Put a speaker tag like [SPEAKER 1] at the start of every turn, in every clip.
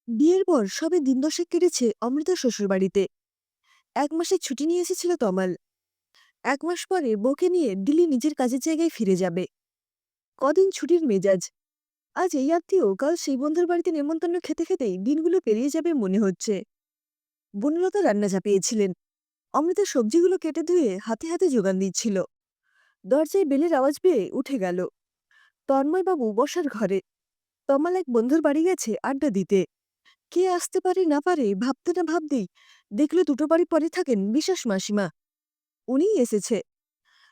[SPEAKER 1] বিয়ের পর সবে দিন দশেক কেটেছে অমৃতার শ্বশুরবাড়িতে। ১ মাসের ছুটি নিয়ে এসেছিল তমাল। ১ মাস পরে বউকে নিয়ে দিল্লি নিজের কাজের জায়গায় ফিরে যাবে। কদিন ছুটির মেজাজ। আজ এই আত্মীয়, কাল সেই বন্ধুর বাড়িতে নেমন্তন্ন খেতে খেতেই দিনগুলো পেরিয়ে যাবে মনে হচ্ছে। বনলতা রান্না চাপিয়েছিলেন। অমৃতা সবজিগুলো কেটে ধুয়ে হাতে হাতে যোগান দিচ্ছিল। দরজায় বেলের আওয়াজ পেয়ে উঠে গেল। তন্ময়বাবু বসার ঘরে। তমাল এক বন্ধুর বাড়ি গেছে আড্ডা দিতে। কে আসতে পারে না পারে ভাবতে না ভাবতেই দেখল দুটো বাড়ি পরে থাকেন বিশ্বাস মাসিমা। উনিই এসেছে।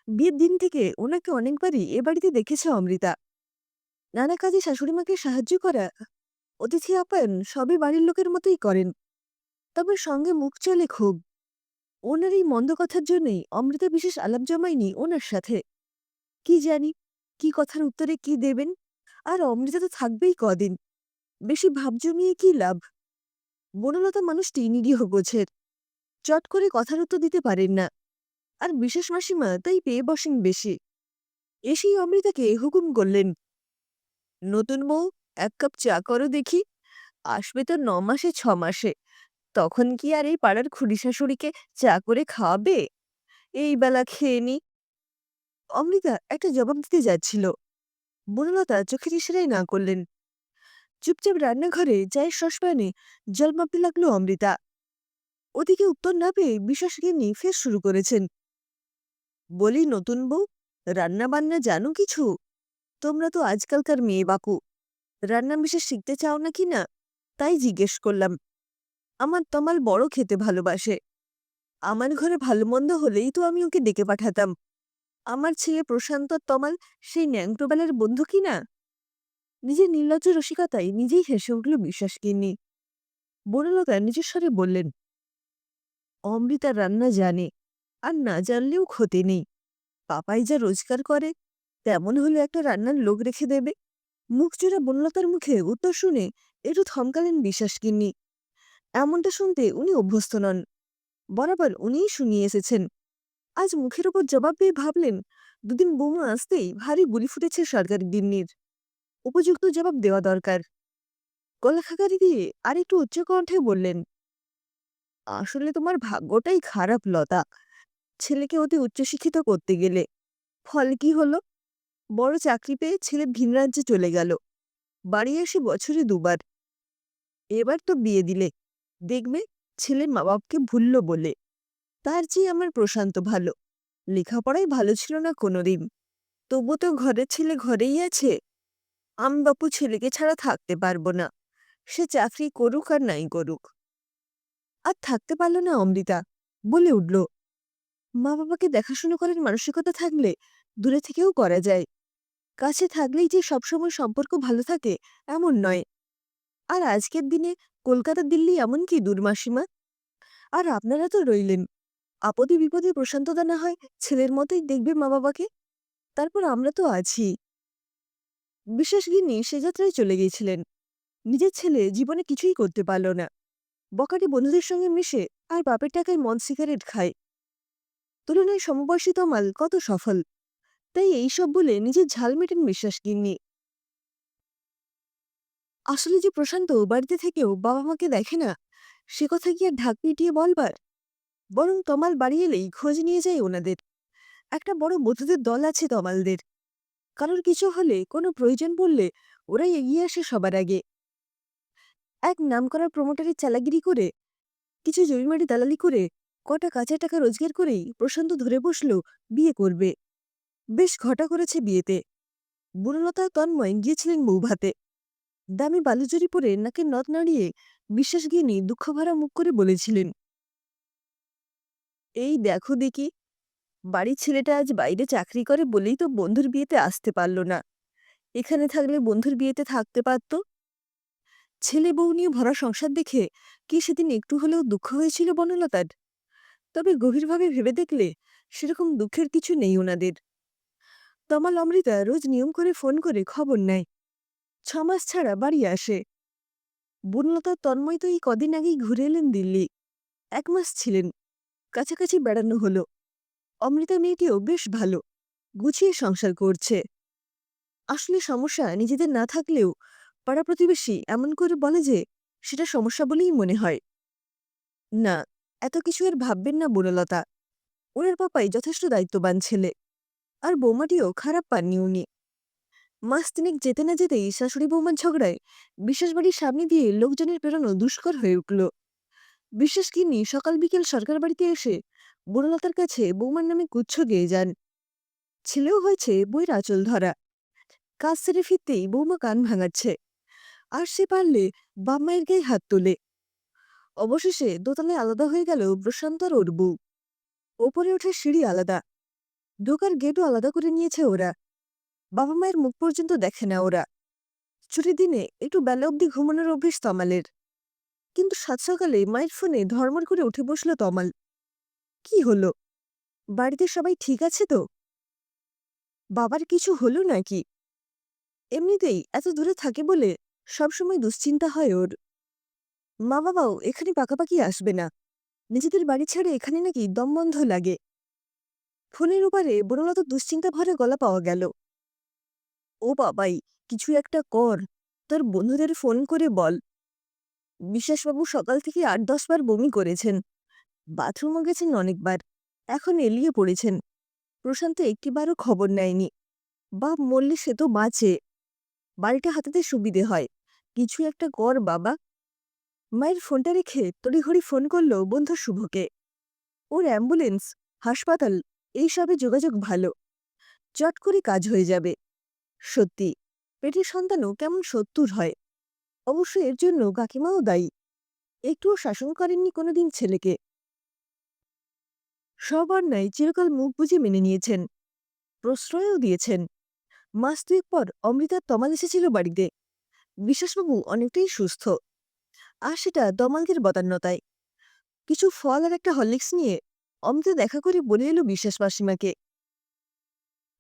[SPEAKER 1] বিয়ের দিন থেকে ওনাকে অনেকবারই এ বাড়িতে দেখেছে অমৃতা। নানা কাজে শাশুড়িমাকে সাহায্য করা, অতিথি আপ্যায়ন সবই বাড়ির লোকের মতোই করেন। তবে সঙ্গে মুখ চলে খুব। ওনার এই মন্দ কথার জন্যই অমৃতা বিশেষ আলাপ জমায়নি ওনার সাথে। কি জানি কি কথার উত্তরে কি দেবেন। আর অমৃতা তো থাকবেই কদিন। বেশি ভাব জমিয়ে কি লাভ। বনলতা মানুষটি নিরীহ গোছের। চট করে কথার উত্তর দিতে পারেন না। আর বিশেষ মাসিমা তাই পেয়ে বসেন বেশি। এসেই অমৃতাকে হুকুম করলেন, নতুন বউ, ১ কাপ চা করো দেখি। আসবে তো ৯ মাসে ৬ মাসে, তখন কি আর এই পাড়ার খুড়ি শাশুড়িকে চা করে খাওয়াবে? এই বেলা খেয়ে নি। অমৃতা একটা জবাব দিতে যাচ্ছিল। বনলতা চোখের ইশারায় না করলেন। চুপচাপ রান্নাঘরে চায়ের সসপ্যানে জল মাপতে লাগলো অমৃতা। ওদিকে উত্তর না পেয়ে বিশ্বাসগিন্নি ফের শুরু করেছেন। বলি নতুন বউ, রান্না বান্না জানো কিছু? তোমরা তো আজকালকার মেয়ে বাপু, রান্না বিশেষ শিখতে চাও না কি না, তাই জিজ্ঞেস করলাম। আমার তমাল বড় খেতে ভালোবাসে। আমার ঘরে ভালো মন্দ হলেই তো আমি ওকে ডেকে পাঠাতাম। আমার ছেলে প্রশান্ত আর তমাল সেই ন্যাংটোবেলার বন্ধু কি না? নিজের নির্লজ্জ রসিকতায় নিজেই হেসে উঠল বিশ্বাসগিন্নি। বনলতা নিজের স্বরে বললেন, অমৃতা রান্না জানে, আর না জানলেও ক্ষতি নেই। পাপাই যা রোজগার করে, তেমন হলে একটা রান্নার লোক রেখে দেবে। মুখচোরা বনলতার মুখে উত্তর শুনে একটু থমকালেন বিশ্বাসগিন্নি। এমনটা শুনতে উনি অভ্যস্ত নন। বরাবর উনিই শুনিয়ে এসেছেন। আজ মুখের ওপর জবাব পেয়ে ভাবলেন, দুদিন বৌমা আসতেই ভারী বুলি ফুটেছে সরকারি গিন্নির। উপযুক্ত জবাব দেওয়া দরকার। গলা খাকারি দিয়ে আরেকটু উচ্চ কণ্ঠে বললেন, আসলে তোমার ভাগ্যটাই খারাপ লতা। ছেলেকে অতি উচ্চশিক্ষিত করতে গেলে ফল কি হলো? বড় চাকরি পেয়ে ছেলে ভিন রাজ্যে চলে গেল। বাড়ি আসে বছরে ২ বার। এবার তো বিয়ে দিলে, দেখবে ছেলে মা বাপকে ভুলল বলে। তার চেয়ে আমার প্রশান্ত ভালো। লেখাপড়ায় ভালো ছিল না কোনোদিন, তবু তো ঘরের ছেলে ঘরেই আছে। আমি বাপু ছেলেকে ছাড়া থাকতে পারবো না, সে চাকরি করুক আর নাই করুক। আর থাকতে পারল না অমৃতা, বলে উঠল, মা বাবাকে দেখাশুনো করার মানসিকতা থাকলে দূরে থেকেও করা যায়। কাছে থাকলেই যে সবসময় সম্পর্ক ভালো থাকে এমন নয়। আর আজকের দিনে কলকাতা দিল্লি এমন কি দূর মাসিমা। আর আপনারা তো রইলেন, আপদে বিপদে প্রশান্তদা না হয় ছেলের মতোই দেখবে মা বাবাকে। তারপর আমরা তো আছি। বিশেষ গিন্নি সে যাত্রায় চলে গিয়েছিলেন। নিজের ছেলে জীবনে কিছুই করতে পারল না। বখাটে বন্ধুদের সঙ্গে মিশে আর বাপের টাকায় মদ সিগারেট খায়। তুলনায় সমবয়সী তমাল কত সফল। তাই এইসব বলে নিজের ঝাল মেটেন বিশ্বাস গিন্নি। আসলে যে প্রশান্ত বাড়িতে থেকেও বাবা মাকে দেখে না, সে কথা কি আর ঢাক পিটিয়ে বলবার? বরং তমাল বাড়ি এলেই খোঁজ নিয়ে যায় ওনাদের। একটা বড় বন্ধুদের দল আছে তমালদের। কারোর কিছু হলে, কোনো প্রয়োজন পড়লে ওরাই এগিয়ে আসে সবার আগে। এক নামকরা প্রমোটারের চালাগিরি করে, কিছু জমিমাটি দালালি করে, কটা কাঁচা টাকা রোজগার করেই প্রশান্ত ধরে বসল বিয়ে করবে। বেশ ঘটা করেছে বিয়েতে। বনলতা তন্ময় গিয়েছিলেন বৌভাতে। দামি বালুচুরি পরে নাকের নথ নাড়িয়ে বিশ্বাস গিয়ে দুঃখভরা মুখ করে বলেছিলেন, এই দেখো দেখি, বাড়ির ছেলেটা আজ বাইরে চাকরি করে বলেই তো বন্ধুর বিয়েতে আসতে পারল না। এখানে থাকলে বন্ধুর বিয়েতে থাকতে পারত। ছেলে বউ নিয়ে ভরা সংসার দেখে কি সেদিন একটু হলেও দুঃখ হয়েছিল বনলতার? তবে গভীরভাবে ভেবে দেখলে সেরকম দুঃখের কিছু নেই ওনাদের। তমাল অমৃতা রোজ নিয়ম করে ফোন করে খবর নেয়। ৬ মাস ছাড়া বাড়ি আসে। বনলতা তন্ময় তো এই কদিন আগেই ঘুরে এলেন দিল্লি। ১ মাস ছিলেন। কাছাকাছি বেড়ানো হলো। অমৃতা মেয়েটিও বেশ ভালো, গুছিয়ে সংসার করছে। আসলে সমস্যা নিজেদের না থাকলেও পাড়া প্রতিবেশী এমন করে বলে যে সেটা সমস্যা বলেই মনে হয়। না, এত কিছু আর ভাববেন না বনলতা। ওনার পাপাই যথেষ্ট দায়িত্ববান ছেলে। আর বৌমাটিও খারাপ পাননি উনি। মাস তিনেক যেতে না যেতেই শাশুড়ি বৌমার ঝগড়ায় বিশ্বাস বাড়ির সামনে দিয়ে লোকজনের পেরোনো দুষ্কর হয়ে উঠল। বিশ্বাস গিন্নি সকাল বিকেল সরকার বাড়িতে এসে বনলতার কাছে বৌমার নামে কুচ্ছ গেয়ে যান। ছেলেও হয়েছে বইয়ের আঁচল ধরা। কাজ সেরে ফিরতেই বৌমা কান ভাঙাচ্ছে, আর সে পারলে বাপ-মায়ের গায়ে হাত তোলে। অবশেষে দোতলায় আলাদা হয়ে গেল প্রশান্ত আর ওর বউ। ওপরে ওঠার সিঁড়ি আলাদা, ঢোকার গেটও আলাদা করে নিয়েছে ওরা। বাবা মায়ের মুখ পর্যন্ত দেখে না ওরা। ছুটির দিনে একটু বেলা অবধি ঘুমানোর অভ্যেস তমালের। কিন্তু সাত সকালে মায়ের ফোনে ধর্মর করে উঠে বসল তমাল। কি হলো? বাড়িতে সবাই ঠিক আছে তো? বাবার কিছু হলো নাকি? এমনিতেই এত দূরে থাকে বলে সবসময় দুশ্চিন্তা হয় ওর। মা বাবাও এখানে পাকাপাকি আসবে না। নিজেদের বাড়ি ছেড়ে এখানে নাকি দম বন্ধ লাগে। ফোনের ওপারে বনলতার দুশ্চিন্তা ভরে গলা পাওয়া গেল। ও বাবাই, কিছু একটা কর। তোর বন্ধুদের ফোন করে বল। বিশ্বাসবাবু সকাল থেকে ৮-১০ বার বমি করেছেন। বাথরুমও গেছেন অনেকবার। এখন এলিয়ে পড়েছেন। প্রশান্ত একটিবারও খবর নেয়নি। বাপ মরলে সে তো বাঁচে। বাড়িটা হাতাতে সুবিধে হয়। কিছু একটা কর বাবা। মায়ের ফোনটা রেখে তড়িঘড়ি ফোন করল বন্ধু শুভকে। ওর অ্যাম্বুলেন্স, হাসপাতাল এইসবে যোগাযোগ ভালো। চট করে কাজ হয়ে যাবে। সত্যি, পেটের সন্তানও কেমন সত্তুর হয়। অবশ্য এর জন্য কাকিমাও দায়ী। একটুও শাসন করেননি কোনোদিন ছেলেকে। সব অন্যায় চিরকাল মুখ বুজে মেনে নিয়েছেন, প্রশ্রয়ও দিয়েছেন। মাস দুয়েক পর অমৃতার তমাল এসেছিল বাড়িতে। বিশ্বাসবাবু অনেকটাই সুস্থ, আর সেটা তমালদের বদান্যতায়। কিছু ফল আর একটা হরলিক্স নিয়ে অমৃতা দেখা করে বলে এলো বিশ্বাস মাসিমাকে,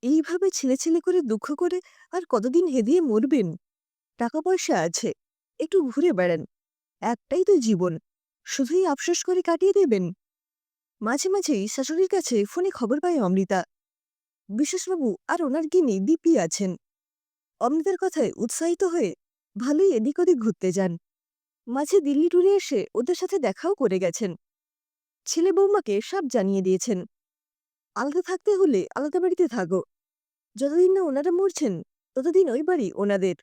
[SPEAKER 1] এইভাবে ছেলে ছেলে করে দুঃখ করে আর কতদিন হেদিয়ে মরবেন? টাকা পয়সা আছে, একটু ঘুরে বেড়ান। একটাই তো জীবন, শুধুই আফসোস করে কাটিয়ে দেবেন? মাঝে মাঝেই শাশুড়ির কাছে ফোনে খবর পায় অমৃতা। বিশ্বাসবাবু আর ওনার গিন্নি দিব্যি আছেন। অমৃতার কথায় উৎসাহিত হয়ে ভালোই এদিক ওদিক ঘুরতে যান। মাঝে দিল্লি ট্যুরে এসে ওদের সাথে দেখাও করে গেছেন। ছেলে বৌমাকে সব জানিয়ে দিয়েছেন, আলাদা থাকতে হলে আলাদা বাড়িতে থাকো। যতদিন না ওনারা মরছেন ততদিন ওই বাড়ি ওনাদের।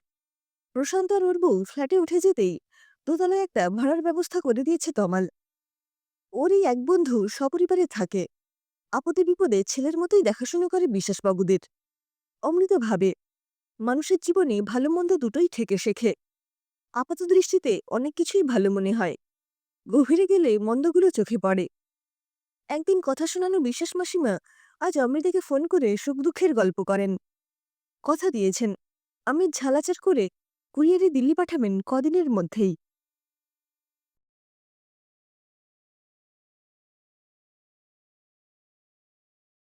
[SPEAKER 1] প্রশান্ত আর ওর বউ ফ্ল্যাটে উঠে যেতেই দোতলায় একটা ভাড়ার ব্যবস্থা করে দিয়েছে তমাল। ওর এই এক বন্ধু সপরিবারে থাকে। আপদে বিপদে ছেলের মতোই দেখাশুনো করে বিশ্বাসবাবুদের। অমৃতা ভাবে, মানুষের জীবনে ভালো মন্দ দুটোই থেকে শেখে। আপাত দৃষ্টিতে অনেক কিছুই ভালো মনে হয়, গভীরে গেলে মন্দগুলো চোখে পড়ে। একদিন কথা শোনানো বিশ্বাস মাসিমা আজ অমৃতাকে ফোন করে সুখ দুঃখের গল্প করেন। কথা দিয়েছেন, আমি ঝালাচার করে কুরিয়ারে দিল্লি পাঠাবেন কদিনের মধ্যেই।